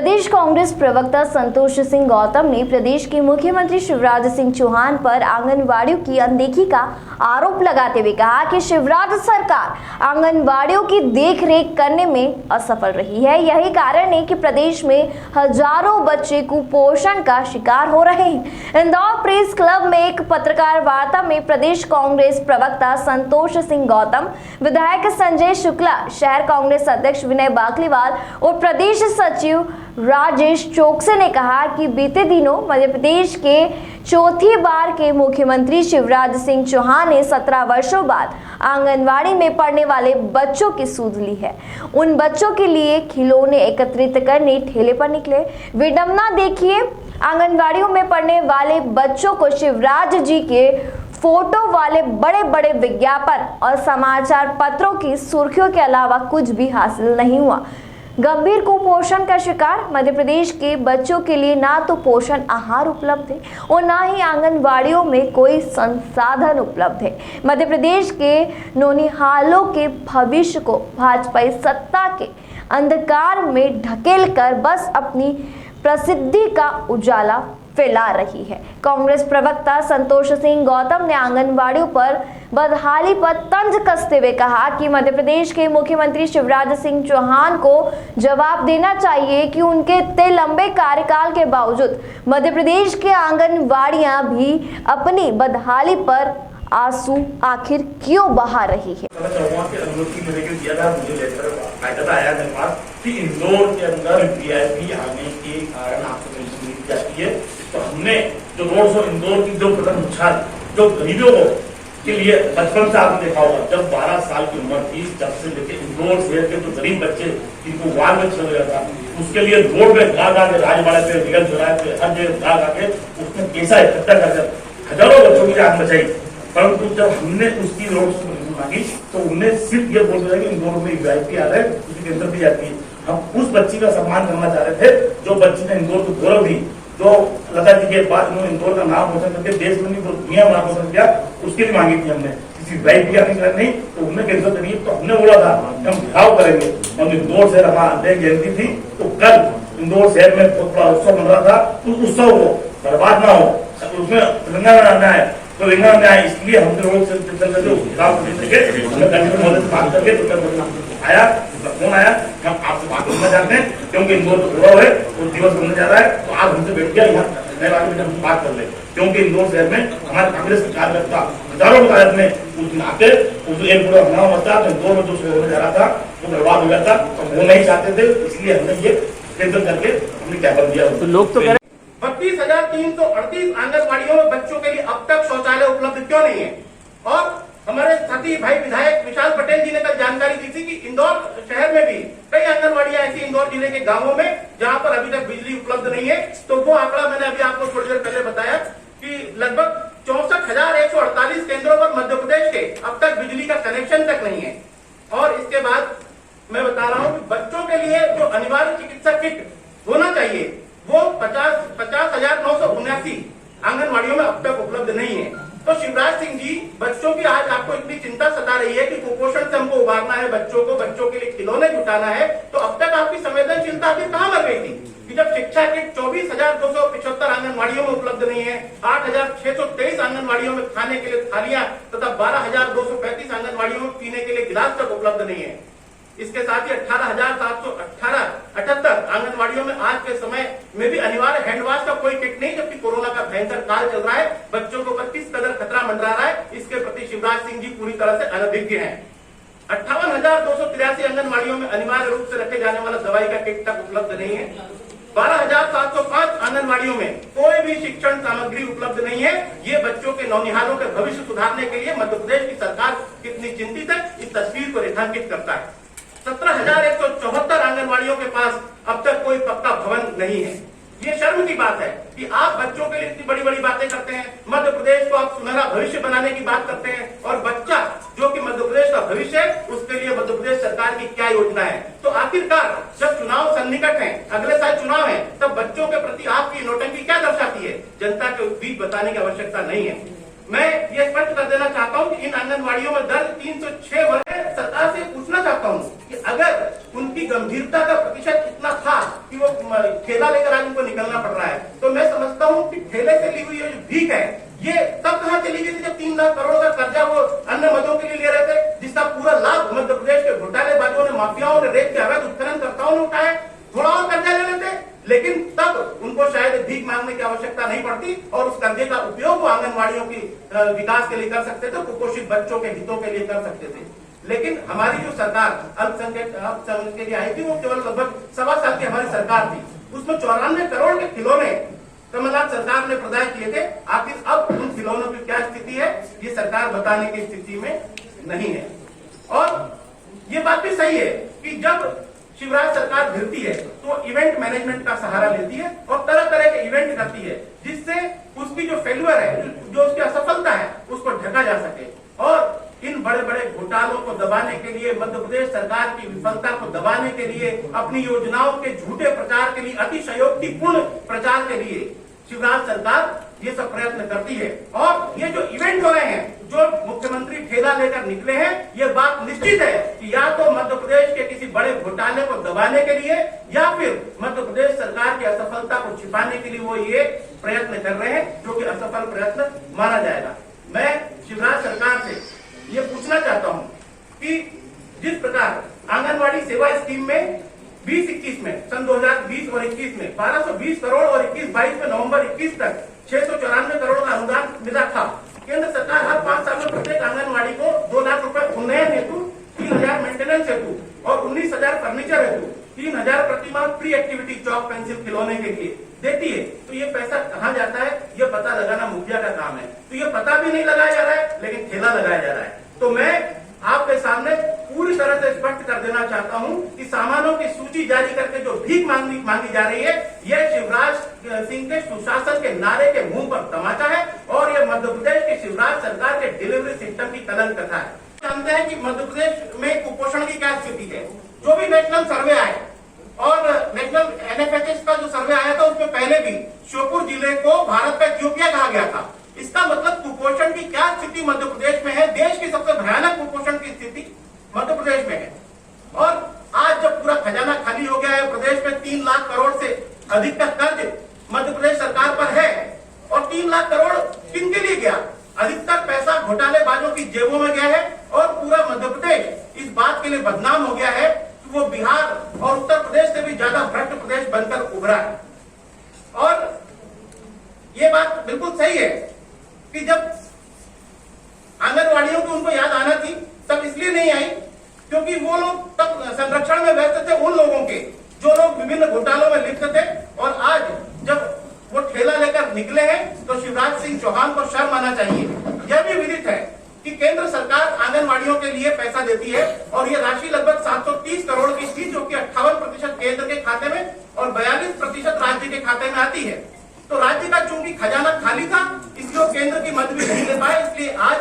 प्रदेश कांग्रेस प्रवक्ता संतोष सिंह गौतम ने प्रदेश के मुख्यमंत्री शिवराज सिंह चौहान पर आंगनवाड़ियों की अनदेखी का आरोप लगाते हुए कहा कि शिवराज सरकार आंगनवाड़ियों की देखरेख करने में असफल रही है। यही कारण है कि प्रदेश में हजारों बच्चे कुपोषण का शिकार हो रहे हैं। इंदौर प्रेस क्लब में एक पत्रकार वार्ता में प्रदेश कांग्रेस प्रवक्ता संतोष सिंह गौतम, विधायक संजय शुक्ला, शहर कांग्रेस अध्यक्ष विनय बाकलीवाल और प्रदेश सचिव राजेश चोकसे ने कहा कि बीते दिनों मध्य प्रदेश के चौथी बार के मुख्यमंत्री शिवराज सिंह चौहान ने 17 वर्षों बाद आंगनवाड़ी में पढ़ने वाले बच्चों की सूद ली है। उन बच्चों के लिए खिलौने एकत्रित करने ठेले पर निकले। विडंबना देखिए, आंगनवाड़ियों में पढ़ने वाले बच्चों को शिवराज जी के फोटो वाले बड़े बड़े विज्ञापन और समाचार पत्रों की सुर्खियों के अलावा कुछ भी हासिल नहीं हुआ। गंभीर कुपोषण का शिकार मध्य प्रदेश के बच्चों के लिए ना तो पोषण आहार उपलब्ध है और ना ही आंगनवाड़ियों में कोई संसाधन उपलब्ध है। मध्य प्रदेश के नौनिहालों के भविष्य को भाजपा सत्ता के अंधकार में ढकेल कर बस अपनी प्रसिद्धि का उजाला फैला रही है। कांग्रेस प्रवक्ता संतोष सिंह गौतम ने आंगनवाड़ियों पर बदहाली पर तंज कसते हुए कहा कि मध्य प्रदेश के मुख्यमंत्री शिवराज सिंह चौहान को जवाब देना चाहिए कि उनके इतने लंबे कार्यकाल के बावजूद मध्य प्रदेश के आंगनवाड़ियां भी अपनी बदहाली पर आंसू आखिर क्यों बहा रही है। इंदौर के अंदर वीआईपी आने के कारण आपको जाती है, तो हमने जो रोड शो इंदौर की जो कदम उछाल जो गरीबों के लिए बचपन से आपने देखा होगा, जब 12 साल की उम्र थी, जब से लेके इंदौर शहर के जो गरीब बच्चे जिनको वार्ड में चल गया था, उसके लिए रोड में गा गा के राजवाड़ा पे रिगल चौराहे पे हर जगह गा गा के उसने पैसा इकट्ठा कर हजारों बच्चों की जान बचाई। परंतु जब हमने उसकी रोड मांगी तो उन्हें सिर्फ ये बोल दिया कि इंदौर में वीआईपी आ रहा है, उसके अंदर भी जाती है। हम उस बच्ची का सम्मान करना चाह रहे थे जो बच्ची ने इंदौर को गौरव दी, जो लता जी के बाद उन्होंने इंदौर का नाम रोशन करके देश में नहीं दुनिया में नाम रोशन किया, उसके लिए मांगी थी हमने। किसी वीआईपी आने का नहीं तो उन्हें कैंसिल करिए, तो हमने बोला था हम घिराव करेंगे। हम इंदौर शहर हमारे जयंती थी, तो कल इंदौर शहर में थोड़ा उत्सव बन रहा था, उस उत्सव को बर्बाद ना हो, उसमें तिरंगा बनाना है, तो रिंगा में आया, इसलिए हमने रोड से चल करके खिलाफ करने के हमने कलेक्टर महोदय से बात करके तो आया फोन आया, हम आपसे बात करना चाहते हैं क्योंकि इंदौर तो गौरव है, वो दिवस बनने जा रहा है, तो आप हमसे बैठ गया यहाँ नए बात में हम बात कर ले। क्योंकि इंदौर शहर में हमारे कांग्रेस के कार्यकर्ता हजारों की तादाद में उस दिन आते, उस एक पूरा हंगामा मचा, तो इंदौर में जो शहर होने जा रहा था वो बर्बाद हो गया था, और वो नहीं चाहते थे, इसलिए हमने ये कैंसिल करके हमने ज्ञापन दिया। तो लोग तो 32,338 आंगनबाड़ियों में बच्चों के लिए अब तक शौचालय उपलब्ध क्यों नहीं है। और हमारे साथी भाई विधायक विशाल पटेल जी ने कल जानकारी दी थी कि इंदौर शहर में भी कई आंगनबाड़ियां ऐसी इंदौर जिले के गांवों में जहां पर अभी तक बिजली उपलब्ध नहीं है। तो वो आंकड़ा मैंने अभी आपको थोड़ी देर पहले बताया कि लगभग 64,148 केंद्रों पर मध्य प्रदेश के अब तक बिजली का कनेक्शन तक नहीं है। और इसके बाद मैं बता रहा हूं कि बच्चों के लिए जो अनिवार्य चिकित्सा किट होना चाहिए वो 50,979 आंगनवाड़ियों में अब तक उपलब्ध नहीं है। तो शिवराज सिंह जी, बच्चों की आज आपको इतनी चिंता सता रही है कि कुपोषण से हमको उबारना है, बच्चों के लिए खिलौने जुटाना है, तो अब तक आपकी संवेदनशीलता आखिर कहां मर गई थी कि जब शिक्षा किट 24,275 आंगनवाड़ियों में उपलब्ध नहीं है, 8,623 आंगनवाड़ियों में खाने के लिए थालियां तथा 12,235 आंगनवाड़ियों में पीने के लिए गिलास तक उपलब्ध नहीं है। इसके साथ ही 18,778 आंगनवाड़ियों में आज के समय में भी अनिवार्य हैंड वॉश का कोई किट नहीं, जबकि कोरोना का भयंकर काल चल रहा है। बच्चों को किस कदर खतरा मंडरा रहा है, इसके प्रति शिवराज सिंह जी पूरी तरह से अनभिज्ञ हैं। 58,283 आंगनवाड़ियों में अनिवार्य रूप से रखे जाने वाला दवाई का किट तक उपलब्ध नहीं है। 12,705 आंगनवाड़ियों में कोई भी शिक्षण सामग्री उपलब्ध नहीं है। ये बच्चों के नौनिहालों के भविष्य सुधारने के लिए मध्य प्रदेश की सरकार कितनी चिंतित है, इस तस्वीर को रेखांकित करता है। 17,174 आंगनवाड़ियों के पास अब तक कोई पक्का भवन नहीं है। ये शर्म की बात है कि आप बच्चों के लिए इतनी बड़ी बड़ी बातें करते हैं, मध्य प्रदेश को आप सुनहरा भविष्य बनाने की बात करते हैं, और बच्चा जो कि मध्य प्रदेश का भविष्य है उसके लिए मध्य प्रदेश सरकार की क्या योजना है। तो आखिरकार जब चुनाव सन्निकट है, अगले साल चुनाव है, तब बच्चों के प्रति आपकी नौटंकी क्या दर्शाती है, जनता के बीच बताने की आवश्यकता नहीं है। मैं ये स्पष्ट कर देना चाहता हूं कि इन आंगनवाड़ियों में दर्ज 306 वर्ग सरकार से पूछना चाहता हूं कि अगर उनकी गंभीरता का प्रतिशत इतना था कि वो माफियाओं ने, रेत के अवैध उत्खननकर्ताओं ने उठाए, थोड़ा और कर्जा ले लेते, लेकिन तब उनको शायद भीख मांगने की आवश्यकता नहीं पड़ती और उस कर्जे का उपयोग वो आंगनबाड़ियों की विकास के लिए कर सकते थे, कुपोषित बच्चों के हितों के लिए कर सकते थे। लेकिन हमारी जो सरकार अल्पसंख्यक के लिए आई थी, वो केवल लगभग 1.25 साल की हमारी सरकार थी, उसमें 94 करोड़ के खिलौने कमलनाथ सरकार ने प्रदान किए थे। आखिर अब उन खिलौनों की क्या स्थिति है, ये सरकार बताने की स्थिति में नहीं है। और ये बात भी सही है कि जब शिवराज सरकार गिरती है तो इवेंट मैनेजमेंट का सहारा लेती है और तरह तरह के इवेंट करती है, जिससे उसकी जो फेल्यूर है, जो उसकी असफलता है, उसको ढका जा सके। और इन बड़े बड़े घोटालों को दबाने के लिए, मध्य प्रदेश सरकार की विफलता को दबाने के लिए, अपनी योजनाओं के झूठे प्रचार के लिए, अतिशयोक्तिपूर्ण प्रचार के लिए शिवराज सरकार ये सब प्रयत्न करती है। और ये जो इवेंट हो रहे हैं, जो मुख्यमंत्री ठेला लेकर निकले हैं, ये बात निश्चित है कि या तो मध्य प्रदेश के किसी बड़े घोटाले को दबाने के लिए या फिर मध्य प्रदेश सरकार की असफलता को छिपाने के लिए वो ये प्रयत्न कर रहे हैं, जो कि असफल प्रयत्न माना जाएगा। मैं शिवराज सरकार से ये पूछना चाहता हूँ कि जिस प्रकार आंगनबाड़ी सेवा स्कीम में 20-21 में, सन 2020 और 21 में 1220 करोड़ और 21-22 में नवंबर 21 तक 694 करोड़ का अनुदान मिला था। केंद्र सरकार हर 5 साल में प्रत्येक आंगनबाड़ी को 2 लाख रुपए उन्नयन हेतु, 3000 मेंटेनेंस हेतु और 19,000 फर्नीचर हेतु, 3,000 प्रतिमाह फ्री एक्टिविटी चौक पेंसिल खिलौने के लिए देती है। तो ये पैसा कहाँ जाता है, ये पता लगाना मुखिया का काम है। तो ये पता भी नहीं लगाया जा रहा है, लेकिन ठेला लगाया जा रहा है। तो मैं आपके सामने पूरी तरह से स्पष्ट कर देना चाहता हूं कि सामानों की सूची जारी करके जो भीख मांगी जा रही है, यह शिवराज सिंह के सुशासन के नारे के मुंह पर तमाचा है और यह मध्य प्रदेश की शिवराज सरकार के डिलीवरी सिस्टम की कलंक कथा है। जानते हैं कि मध्य प्रदेश में कुपोषण की क्या स्थिति है। जो भी नेशनल सर्वे आए और नेशनल NFHS का जो सर्वे आया था, उसमें पहले भी श्योपुर जिले को भारत का इथियोपिया कहा गया था। इसका मतलब कुपोषण की क्या स्थिति मध्य प्रदेश में है, देश की सबसे भयानक कुपोषण की स्थिति मध्य प्रदेश में है। और आज जब पूरा खजाना खाली हो गया है, प्रदेश में 3 लाख करोड़ से अधिक का कर्ज मध्य प्रदेश सरकार पर है और 3 लाख करोड़ किन के लिए गया, अधिकतर पैसा घोटालेबाजों की जेबों में गया है और पूरा मध्य प्रदेश इस बात के लिए बदनाम हो गया है कि वो बिहार और उत्तर प्रदेश से भी ज्यादा भ्रष्ट प्रदेश बनकर उभरा है। और ये बात बिल्कुल सही है कि जब आंगनवाड़ियों को उनको याद आना थी, तब इसलिए नहीं आई क्योंकि वो लोग तब संरक्षण में व्यस्त थे उन लोगों के जो लोग विभिन्न घोटालों में लिप्त थे। और आज जब वो ठेला लेकर निकले हैं तो शिवराज सिंह चौहान को शर्म आना चाहिए। यह भी विदित है कि केंद्र सरकार आंगनवाड़ियों के लिए पैसा देती है और ये राशि लगभग 730 करोड़ की थी, जो कि 58% केंद्र के खाते में और 42% राज्य के खाते में आती है। तो राज्य का चूंकि खजाना खाली था, इसलिए केंद्र की मदद भी नहीं ले पाए, इसलिए आज